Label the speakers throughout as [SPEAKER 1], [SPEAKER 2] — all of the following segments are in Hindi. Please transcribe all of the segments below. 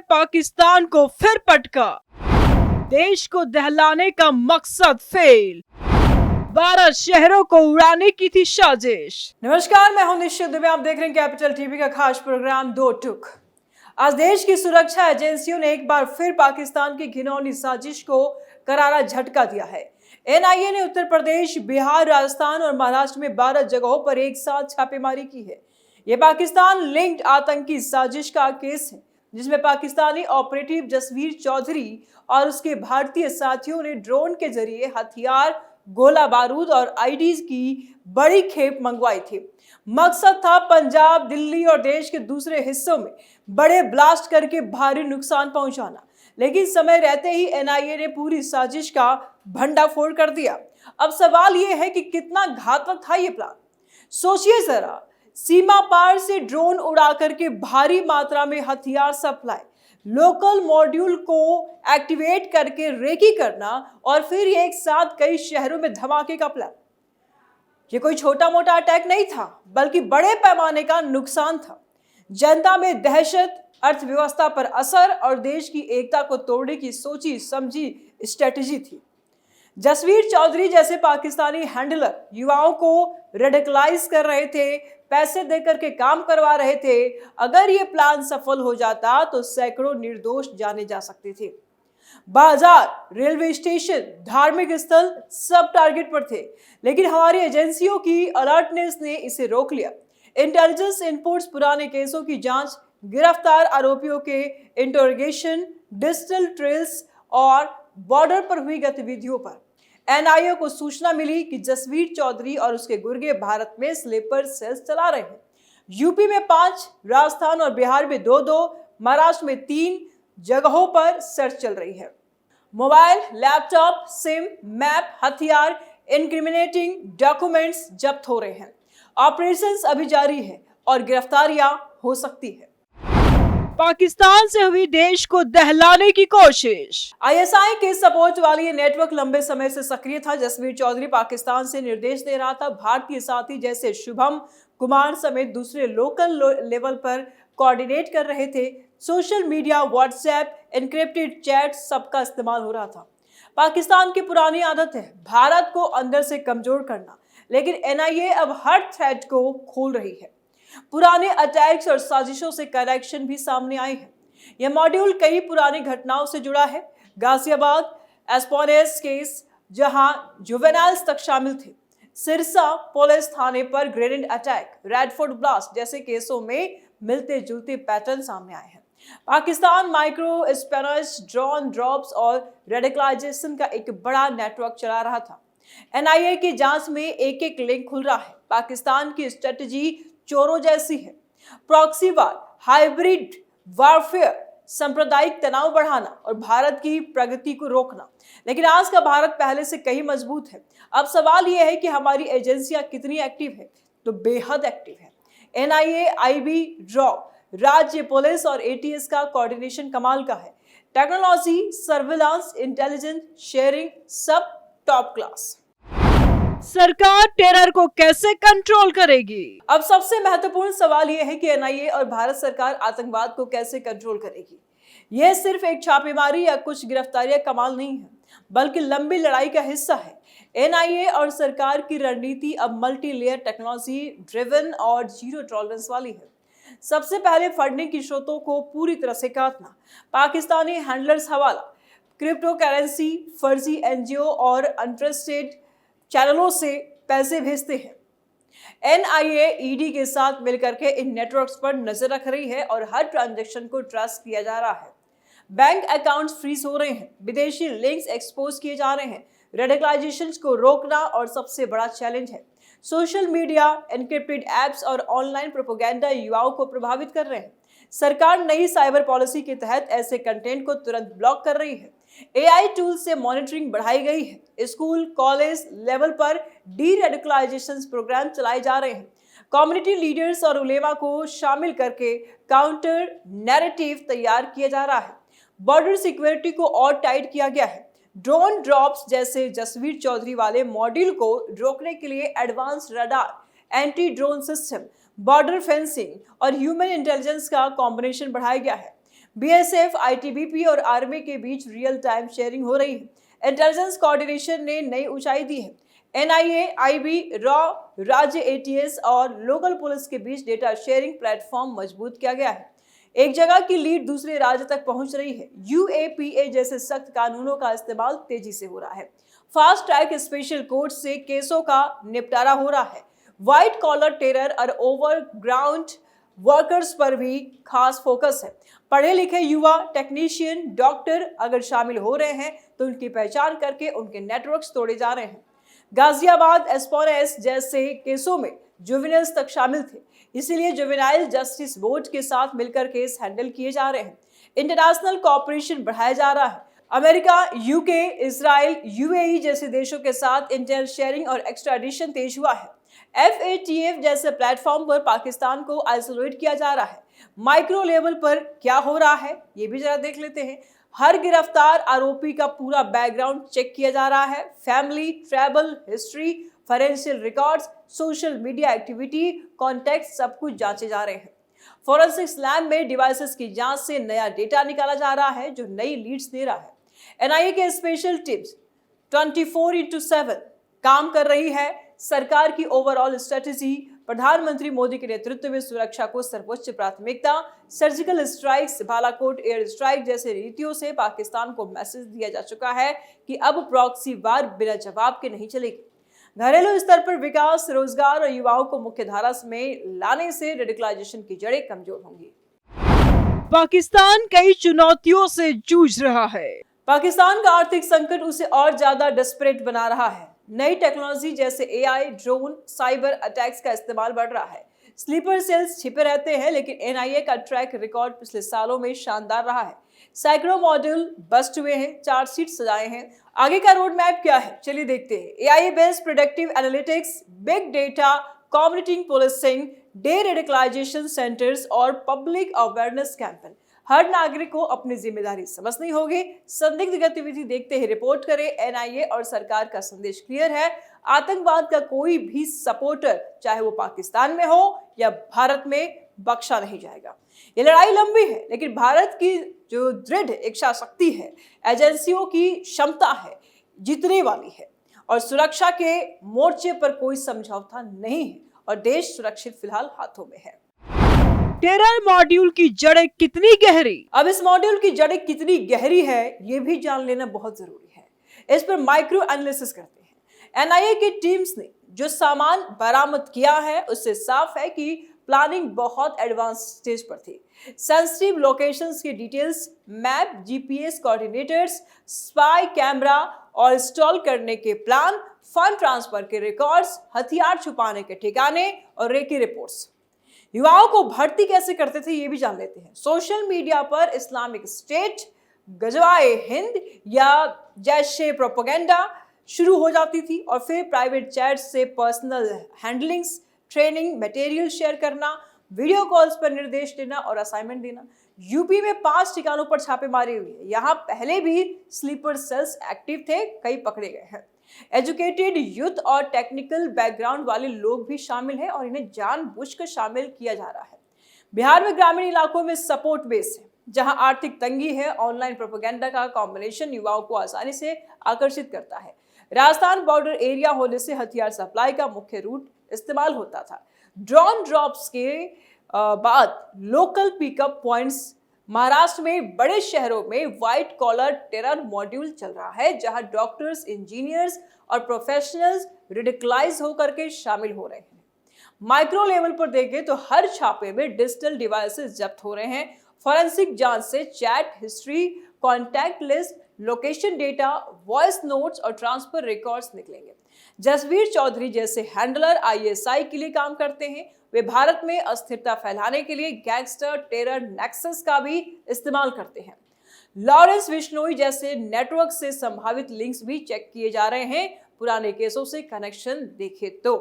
[SPEAKER 1] पाकिस्तान को फिर पटका, देश को दहलाने का मकसद फेल, 12 शहरों को उड़ाने की थी साजिश। नमस्कार, मैं हूं निश्चित दुबे, आप देख रहे हैं कैपिटल टीवी का खास प्रोग्राम दो टुक। आज देश की सुरक्षा एजेंसियों ने एक बार फिर पाकिस्तान की घिनौनी साजिश को करारा झटका दिया है। एनआईए ने उत्तर प्रदेश, बिहार, राजस्थान और महाराष्ट्र में 12 जगहों पर एक साथ छापेमारी की है। यह पाकिस्तान लिंक्ड आतंकी साजिश का केस है, जिसमें पाकिस्तानी ऑपरेटिव जसवीर चौधरी और उसके भारतीय साथियों ने ड्रोन के जरिए हथियार, गोला बारूद और आईडीज की बड़ी खेप मंगवाई थी। मकसद था पंजाब, दिल्ली और देश के दूसरे हिस्सों में बड़े ब्लास्ट करके भारी नुकसान पहुंचाना। लेकिन समय रहते ही एनआईए ने पूरी साजिश का भंडाफोड़ कर दिया। अब सवाल यह है कि कितना घातक था यह प्लान। सोचिए जरा, सीमा पार से ड्रोन उड़ा करके भारी मात्रा में हथियार सप्लाई, लोकल मॉड्यूल को एक्टिवेट करके रेकी करना और फिर एक साथ कई शहरों में धमाके का प्लान। ये कोई छोटा मोटा अटैक नहीं था, बल्कि बड़े पैमाने का नुकसान था। जनता में दहशत, अर्थव्यवस्था पर असर और देश की एकता को तोड़ने की सोची समझी स्ट्रेटेजी थी। जसवीर चौधरी जैसे पाकिस्तानी हैंडलर युवाओं को रेडिकलाइज कर रहे थे, पैसे देकर के काम करवा रहे थे। अगर ये प्लान सफल हो जाता तो सैकड़ों निर्दोष जाने जा सकते थे। बाजार, रेलवे स्टेशन, धार्मिक स्थल सब टारगेट पर थे, लेकिन हमारी एजेंसियों की अलर्टनेस ने इसे रोक लिया। इंटेलिजेंस इनपुट्स, पुराने केसों की जांच, गिरफ्तार आरोपियों के इंटरोगेशन, डिजिटल ट्रेल्स और बॉर्डर पर हुई गतिविधियों पर एनआईए को सूचना मिली कि जसवीर चौधरी और उसके गुर्गे भारत में स्लीपर सेल्स चला रहे हैं। यूपी में 5, राजस्थान और बिहार में 2-2, महाराष्ट्र में 3 जगहों पर सर्च चल रही है। मोबाइल, लैपटॉप, सिम, मैप, हथियार, इनक्रिमिनेटिंग डॉक्यूमेंट्स जब्त हो रहे हैं। ऑपरेशंस अभी जारी है और गिरफ्तारियां हो सकती है। पाकिस्तान से हुई देश को दहलाने की कोशिश। आईएसआई के सपोर्ट वाली ये नेटवर्क लंबे समय से सक्रिय था। जसवीर चौधरी पाकिस्तान से निर्देश दे रहा था। भारतीय साथी जैसे शुभम कुमार समेत दूसरे लोकल लेवल पर कोऑर्डिनेट कर रहे थे। Social media, WhatsApp, encrypted chat सबका इस्तेमाल हो रहा था। पाकिस्तान की पुरानी आदत है भारत को अंदर से कमजोर करना, लेकिन एनआईए अब हर थ्रेड को खोल रही है। पुराने अटैक्स और साजिशों से कनेक्शन भी सामने आए हैं। यह मॉड्यूल कई पुरानी घटनाओं से जुड़ा है। गाजियाबाद एस्पोनेस केस, जहां जुवेनाइल्स तक शामिल थे, सिरसा पुलिस थाने पर ग्रेनेड अटैक, रेडफोर्ट ब्लास्ट जैसे केसों में मिलते जुलते पैटर्न सामने आए हैं। Pakistan micro spanners, drone drops और रेडिकलाइजेशन का एक बड़ा नेटवर्क चला रहा था। एनआईए की जांच में एक एक लिंक खुल रहा है। पाकिस्तान की स्ट्रेटजी चोरों जैसी है। प्रॉक्सी वार, हाइब्रिड वारफेयर, सांप्रदायिक तनाव बढ़ाना और भारत की प्रगति को रोकना। लेकिन आज का भारत पहले से कहीं मजबूत है। अब सवाल यह है कि हमारी एजेंसियां कितनी एक्टिव है, तो बेहद एक्टिव है। एनआईए, आईबी, रॉ, राज्य पुलिस और एटीएस का कोऑर्डिनेशन कमाल का है। टेक्नोलॉजी, सर्विलांस, इंटेलिजेंस शेयरिंग सब टॉप क्लास। सरकार टेरर को कैसे कंट्रोल करेगी? अब सबसे महत्वपूर्ण सवाल यह है कि एनआईए और भारत सरकार आतंकवाद को कैसे कंट्रोल करेगी। यह सिर्फ एक छापेमारी या कुछ गिरफ्तारियां कमाल नहीं है, बल्कि लंबी लड़ाई का हिस्सा है। एनआईए और सरकार की रणनीति अब मल्टी लेयर, टेक्नोलॉजी ड्रिवन और जीरो टॉलरेंस वाली है। सबसे पहले फंडिंग की स्रोतों को पूरी तरह से काटना। पाकिस्तानी हैंडलर्स हवाला, क्रिप्टो करेंसी, फर्जी एनजीओ और अनट्रस्टेड चैनलों से पैसे भेजते हैं। एनआईए ईडी के साथ मिलकर के इन नेटवर्क्स पर नजर रख रही है और हर ट्रांजैक्शन को ट्रेस किया जा रहा है। बैंक अकाउंट्स फ्रीज हो रहे हैं, विदेशी लिंक्स एक्सपोज किए जा रहे हैं। रेडिकलाइजेशन को रोकना और सबसे बड़ा चैलेंज है। सोशल मीडिया, एनक्रिप्टेड एप्स और ऑनलाइन प्रोपेगेंडा युवाओं को प्रभावित कर रहे हैं। सरकार नई साइबर पॉलिसी के तहत ऐसे कंटेंट को तुरंत ब्लॉक कर रही है। एआई टूल से मॉनिटरिंग बढ़ाई गई है। स्कूल, कॉलेज लेवल पर डी रेडिकलाइजेशन प्रोग्राम चलाए जा रहे हैं। कम्युनिटी लीडर्स और उलेमा को शामिल करके काउंटर नैरेटिव तैयार किया जा रहा है। बॉर्डर सिक्योरिटी को और टाइट किया गया है। ड्रोन ड्रॉप्स जैसे जसवीर चौधरी वाले मॉड्यूल को रोकने के लिए advance radar, anti drone system, border fencing और ह्यूमन इंटेलिजेंस का कॉम्बिनेशन बढ़ाया गया है। बीएसएफ, आईटीबीपी और आर्मी के बीच रियल टाइम शेयरिंग हो रही है। इंटेलिजेंस कोऑर्डिनेशन ने नई ऊंचाई दी है। एनआईए, आईबी, रॉ, राज्य एटीएस और लोकल पुलिस के बीच डेटा शेयरिंग प्लेटफॉर्म मजबूत किया गया है। एक जगह की लीड दूसरे राज्य तक पहुंच रही है। यूएपीए जैसे सख्त कानूनों का इस्तेमाल तेजी से हो रहा है। फास्ट ट्रैक स्पेशल कोर्ट से केसों का निपटारा हो रहा है। व्हाइट कॉलर टेरर और ओवरग्राउंड वर्कर्स पर भी खास फोकस है। पढ़े लिखे युवा टेक्नीशियन, डॉक्टर अगर शामिल हो रहे हैं तो उनकी पहचान करके उनके नेटवर्क्स तोड़े जा रहे हैं। गाजियाबाद एस्पोनेस जैसे केसों में जुवेनाइल्स तक शामिल थे, इसीलिए जुवेनाइल जस्टिस बोर्ड के साथ मिलकर केस हैंडल किए जा रहे हैं। इंटरनेशनल कोऑपरेशन बढ़ाया जा रहा है। अमेरिका, यूके, इजराइल, यूएई जैसे देशों के साथ इंटेल शेयरिंग और एक्स्ट्राडिशन तेज हुआ है। FATF जैसे प्लेटफॉर्म पर पाकिस्तान को आइसोलेट किया जा रहा है। माइक्रो लेवल पर क्या हो रहा है ये भी जरा देख लेते हैं। हर गिरफ्तार आरोपी का पूरा बैकग्राउंड चेक किया जा रहा है। Family, travel history, financial records, social media activity, contact सब कुछ जांचे जा रहे हैं। फोरेंसिक्स लैब में डिवाइसेस की जांच से नया डेटा निकाला जा रहा है जो नई लीड्स दे रहा है। एनआईए के स्पेशल टीम्स 24/7 काम कर रही है। सरकार की ओवरऑल स्ट्रेटेजी, प्रधानमंत्री मोदी के नेतृत्व में सुरक्षा को सर्वोच्च प्राथमिकता, surgical strikes, Balakot air strike जैसे नीतियों से पाकिस्तान को मैसेज दिया जा चुका है कि अब प्रॉक्सी वार बिना जवाब के नहीं चलेगी। घरेलू स्तर पर विकास, रोजगार और युवाओं को मुख्यधारा में लाने से रेडिकलाइजेशन की जड़ें कमजोर होंगी। पाकिस्तान कई चुनौतियों से जूझ रहा है। पाकिस्तान का आर्थिक संकट उसे और ज्यादा डेस्परेट बना रहा है। नई टेक्नोलॉजी जैसे एआई, ड्रोन, साइबर अटैक्स का इस्तेमाल बढ़ रहा है। स्लीपर सेल्स छिपे रहते हैं, लेकिन एनआईए का ट्रैक रिकॉर्ड पिछले सालों में शानदार रहा है। सैकड़ों मॉड्यूल बस्ट हुए हैं, चार्जशीट सजाए हैं। आगे का रोड मैप क्या है चलिए देखते हैं। AI based predictive analytics, big data, community policing, deradicalization centres और पब्लिक अवेयरनेस कैंपेन। हर नागरिक को अपनी जिम्मेदारी समझनी होगी। संदिग्ध गतिविधि देखते ही रिपोर्ट करें। एनआईए और सरकार का संदेश क्लियर है, आतंकवाद का कोई भी सपोर्टर, चाहे वो पाकिस्तान में हो या भारत में, बख्शा नहीं जाएगा। ये लड़ाई लंबी है, लेकिन भारत की जो दृढ़ इच्छा शक्ति है, एजेंसियों की क्षमता है, जीतने वाली है और सुरक्षा के मोर्चे पर कोई समझौता नहीं है और देश सुरक्षित फिलहाल हाथों में है। टेरर मॉड्यूल की जड़ें कितनी गहरी? अब इस मॉड्यूल की जड़ें कितनी गहरी है ये भी जान लेना बहुत जरूरी है। इस पर माइक्रो एनालिसिस करते हैं। एनआईए की टीम्स ने जो सामान बरामद किया है उससे साफ है कि प्लानिंग बहुत एडवांस स्टेज पर थी। सेंसिटिव लोकेशंस की details, map, GPS coordinators, spy camera और इंस्टॉल करने के प्लान, फंड ट्रांसफर के रिकॉर्ड्स, हथियार छुपाने के ठिकाने और रेकी रिपोर्ट्स। युवाओं को भर्ती कैसे करते थे ये भी जान लेते हैं। सोशल मीडिया पर इस्लामिक स्टेट, गजवाए हिंद या जैशे प्रोपेगेंडा शुरू हो जाती थी और फिर प्राइवेट चैट से personal handlings, training material share करना, वीडियो कॉल्स पर निर्देश देना और असाइनमेंट देना। यूपी में 5 ठिकानों पर छापेमारी हुई है। यहाँ पहले भी स्लीपर सेल्स एक्टिव थे, कई पकड़े गए हैं। एजुकेटेड यूथ और टेक्निकल बैकग्राउंड वाले लोग भी शामिल हैं और इन्हें जानबूझकर शामिल किया जा रहा है। बिहार में ग्रामीण इलाकों में सपोर्ट बेस है, जहां आर्थिक तंगी है। ऑनलाइन प्रोपेगेंडा का कॉम्बिनेशन युवाओं को आसानी से आकर्षित करता है। राजस्थान बॉर्डर एरिया होने से हथियार सप्लाई का मुख्य रूट इस्तेमाल होता था। ड्रोन ड्रॉप्स के बाद लोकल पिकअप पॉइंट्स। महाराष्ट्र में बड़े शहरों में व्हाइट कॉलर टेरर मॉड्यूल चल रहा है, जहां डॉक्टर्स, इंजीनियर्स और प्रोफेशनल्स रेडिकलाइज होकर के शामिल हो रहे हैं। माइक्रो लेवल पर देखें तो हर छापे में डिजिटल डिवाइसेस जब्त हो रहे हैं। फॉरेंसिक जांच से chat history, contact list, location data, voice notes और ट्रांसफर रिकॉर्ड्स निकलेंगे। जसवीर चौधरी जैसे हैंडलर आईएसआई के लिए काम करते हैं। वे भारत में अस्थिरता फैलाने के लिए गैंगस्टर टेरर नेक्सस का भी इस्तेमाल करते हैं। लॉरेंस बिश्नोई जैसे नेटवर्क से संभावित लिंक्स भी चेक किए जा रहे हैं। पुराने केसों से कनेक्शन देखें तो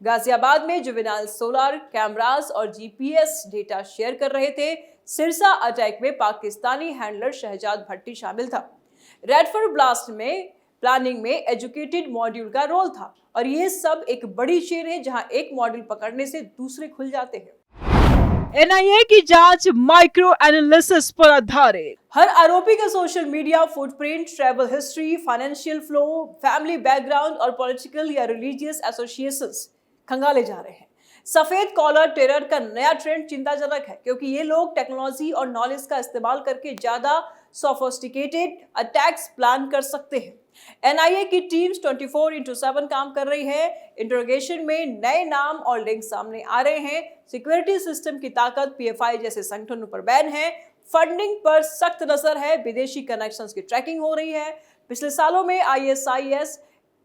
[SPEAKER 1] गाजियाबाद में जुवेनाइल सोलर कैमरास और जीपीएस डेटा शेयर कर रहे थे। सिरसा अटैक में पाकिस्तानी हैंडलर शहजाद भट्टी शामिल था। रेडफोर्ड ब्लास्ट में प्लानिंग में एजुकेटेड मॉड्यूल का रोल था और ये सब एक बड़ी चेन है, जहां एक मॉड्यूल पकड़ने से दूसरे खुल जाते हैं। एनआईए की जांच माइक्रो एनालिसिस पर आधारित। हर आरोपी का social media footprint, travel history, financial flow, family background और पॉलिटिकल या रिलीजियस एसोसिएशंस खंगाले जा रहे हैं। सफेद कॉलर टेरर का नया ट्रेंड चिंताजनक है, क्योंकि ये लोग टेक्नोलॉजी और नॉलेज का इस्तेमाल करके ज्यादा सोफिस्टिकेटेड अटैक्स प्लान कर सकते हैं। एनआईए की टीम्स 24/7 काम कर रही है। इंटरोगेशन में नए नाम और लिंक सामने आ रहे हैं। सिक्योरिटी सिस्टम की ताकत पीएफआई जैसे संगठनों पर बैन है। फंडिंग पर सख्त नजर है। विदेशी कनेक्शंस की ट्रैकिंग हो रही है। पिछले सालों में ISIS,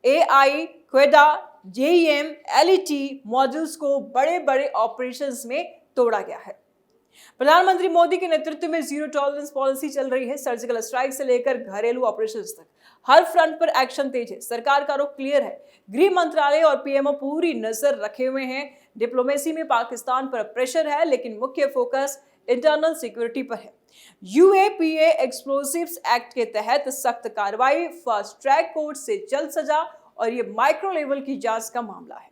[SPEAKER 1] AI, Qaeda, JeM, LeT modules को बड़े बड़े ऑपरेशंस में तोड़ा गया है। प्रधानमंत्री मोदी के नेतृत्व में जीरो टॉलरेंस पॉलिसी चल रही है। सर्जिकल स्ट्राइक से लेकर घरेलू ऑपरेशंस तक हर फ्रंट पर एक्शन तेज है। सरकार का रुख क्लियर है। गृह मंत्रालय और पीएमओ पूरी नजर रखे हुए हैं। डिप्लोमेसी में पाकिस्तान पर प्रेशर है, लेकिन मुख्य फोकस इंटरनल सिक्योरिटी पर है। यूएपीए एक्सप्लोसिव्स एक्ट के तहत सख्त कार्रवाई, फास्ट ट्रैक कोर्ट से जल्द सजा, और ये माइक्रो लेवल की जांच का मामला है।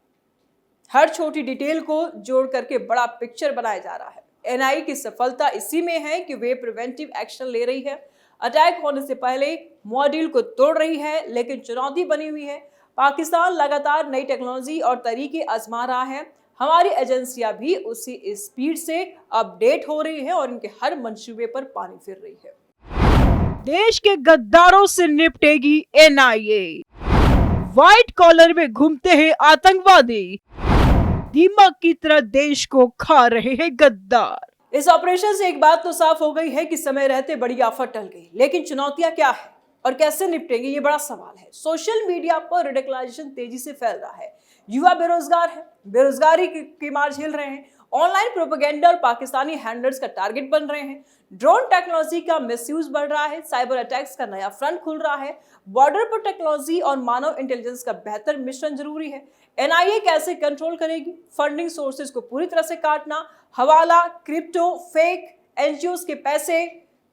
[SPEAKER 1] हर छोटी डिटेल को जोड़ करके बड़ा पिक्चर बनाया जा रहा है। एनआईए की सफलता इसी में है कि वे प्रिवेंटिव एक्शन ले रही है। अटैक होने से पहले मॉड्यूल को तोड़ रही है, लेकिन चुनौती बनी हुई है। पाकिस्तान लगातार नई टेक्नोलॉजी और तरीके आजमा रहा है। हमारी एजेंसियां भी उसी स्पीड से अपडेट हो रही है और इनके हर मंसूबे पर पानी फिर रही है। देश के गद्दारों से निपटेगी एनआईए। व्हाइट कॉलर में घूमते हैं आतंकवादी, दीमक की तरह देश को खा रहे हैं गद्दार। इस ऑपरेशन से एक बात तो साफ हो गई है कि समय रहते बड़ी आफत टल गई, लेकिन चुनौतियां क्या है और कैसे निपटेंगे, ये बड़ा सवाल है। सोशल मीडिया पर रेडिकलाइजेशन तेजी से फैल रहा है। युवा बेरोजगार है, बेरोजगारी की मार झेल रहे हैं। ऑनलाइन प्रोपेगेंडा और पाकिस्तानी हैंडलर्स का टारगेट बन रहे हैं। ड्रोन टेक्नोलॉजी का मिसयूज बढ़ रहा है। साइबर अटैक्स का नया फ्रंट खुल रहा है। बॉर्डर पर टेक्नोलॉजी और मानव इंटेलिजेंस का बेहतर मिश्रण जरूरी है। एनआईए कैसे कंट्रोल करेगी? फंडिंग सोर्सेज को पूरी तरह से काटना, हवाला, क्रिप्टो, फेक एनजीओस के पैसे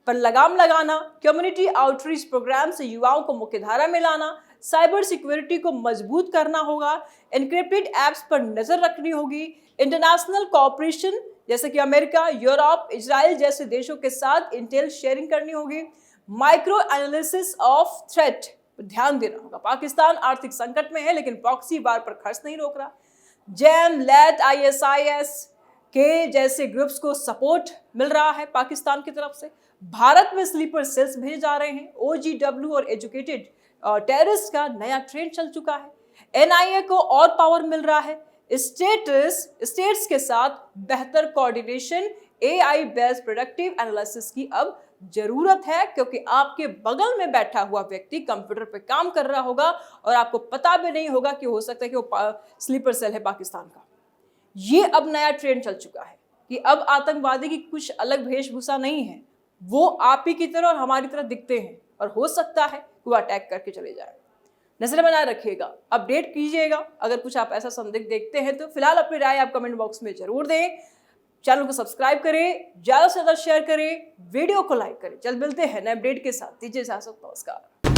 [SPEAKER 1] पर लगाम लगाना, कम्युनिटी आउटरीच प्रोग्राम से युवाओं को मुख्यधारा में लाना, साइबर सिक्योरिटी को मजबूत करना होगा, एनक्रिप्टेड एप्स पर नजर रखनी होगी, इंटरनेशनल कोऑपरेशन जैसे कि अमेरिका, यूरोप, इजराइल जैसे देशों के साथ इंटेल शेयरिंग करनी होगी, माइक्रो एनालिसिस ऑफ थ्रेट पर ध्यान देना होगा। पाकिस्तान आर्थिक संकट में है, लेकिन प्रॉक्सी वार पर खर्च नहीं रोक रहा। जैम, लैट, आईएसआईएस के जैसे ग्रुप्स को सपोर्ट मिल रहा है पाकिस्तान की तरफ से। भारत में स्लीपर सेल्स भेजे जा रहे हैं। ओजीडब्ल्यू और एजुकेटेड टेररिस्ट का नया ट्रेंड चल चुका है। एनआईए को और पावर मिल रहा है। स्टेट्स के साथ बेहतर coordination, AI based productive analysis की अब जरूरत है, क्योंकि आपके बगल में बैठा हुआ व्यक्ति कंप्यूटर पे काम कर रहा होगा और आपको पता भी नहीं होगा कि हो सकता है कि वो स्लीपर सेल है पाकिस्तान का। ये अब नया ट्रेंड चल चुका है कि अब आतंकवादी की कुछ अलग वेशभूषा नहीं है, वो आप ही की तरह और हमारी तरह दिखते हैं, और हो सकता है कि वो अटैक करके चले जाए। नजर बनाए रखिएगा, अपडेट कीजिएगा। अगर कुछ आप ऐसा संदिग्ध देखते हैं तो फिलहाल अपनी राय आप कमेंट बॉक्स में जरूर दें। चैनल को सब्सक्राइब करें, ज्यादा से ज्यादा शेयर करें, वीडियो को लाइक करें। जल्द मिलते हैं नए अपडेट के साथ। दीजिए इजाजत, नमस्कार।